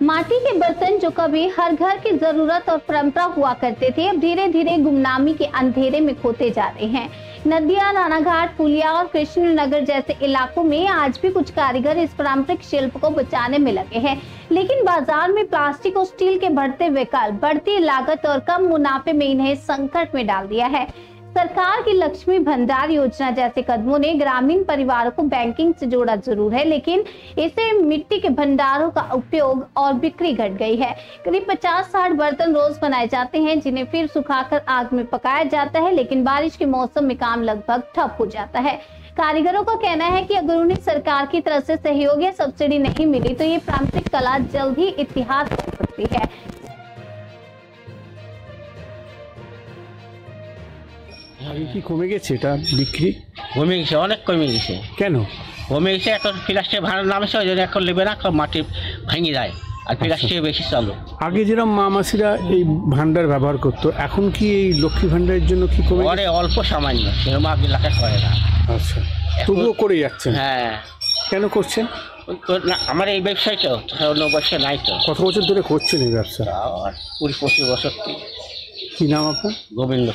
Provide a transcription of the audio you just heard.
माटी के बर्तन जो कभी हर घर की जरूरत और परंपरा हुआ करते थे, अब धीरे धीरे गुमनामी के अंधेरे में खोते जा रहे हैं। नदिया, रानाघाट, पुलिया और कृष्णनगर जैसे इलाकों में आज भी कुछ कारीगर इस पारंपरिक शिल्प को बचाने में लगे हैं, लेकिन बाजार में प्लास्टिक और स्टील के बढ़ते विकल्प, बढ़ती लागत और कम मुनाफे में इन्हें संकट में डाल दिया है। सरकार की लक्ष्मी भंडार योजना जैसे कदमों ने ग्रामीण परिवारों को बैंकिंग से जोड़ा जरूर है, लेकिन इससे मिट्टी के भंडारों का उपयोग और बिक्री घट गई है। करीब 50-60 बर्तन रोज बनाए जाते हैं, जिन्हें फिर सुखाकर आग में पकाया जाता है, लेकिन बारिश के मौसम में काम लगभग ठप हो जाता है। कारीगरों का कहना है कि अगर उन्हें सरकार की तरफ से सहयोग या सब्सिडी नहीं मिली तो ये पारंपरिक कला जल्द ही इतिहास बन सकती है। কি কমে গেছে এটা বিক্রি? কমে গেছে, অনেক কমে গেছে। কেন কমে গেছে? এখন প্লাস্টিক ভাড়া নামছে, ওই জন্য এখন নেবে না, মাটি ভেঙে যায় আর প্লাস্টিক বেশি চালু। আগে যেরকম মা মাসিরা এই ভান্ডার ব্যবহার করতো, এখন কি এই লক্ষ্মী ভান্ডারের জন্য কি কমে পরে অল্প সামান্য, সেরকম আগে লাখে করে না। আচ্ছা, তবুও করে যাচ্ছেন? হ্যাঁ। কেন করছেন? না, আমার এই ব্যবসায় তো অন্য ব্যবসা নাই। তো কত বছর ধরে করছেন এই ব্যবসা? 20-25 বছর। কি নাম আপনার? গোবিন্দ।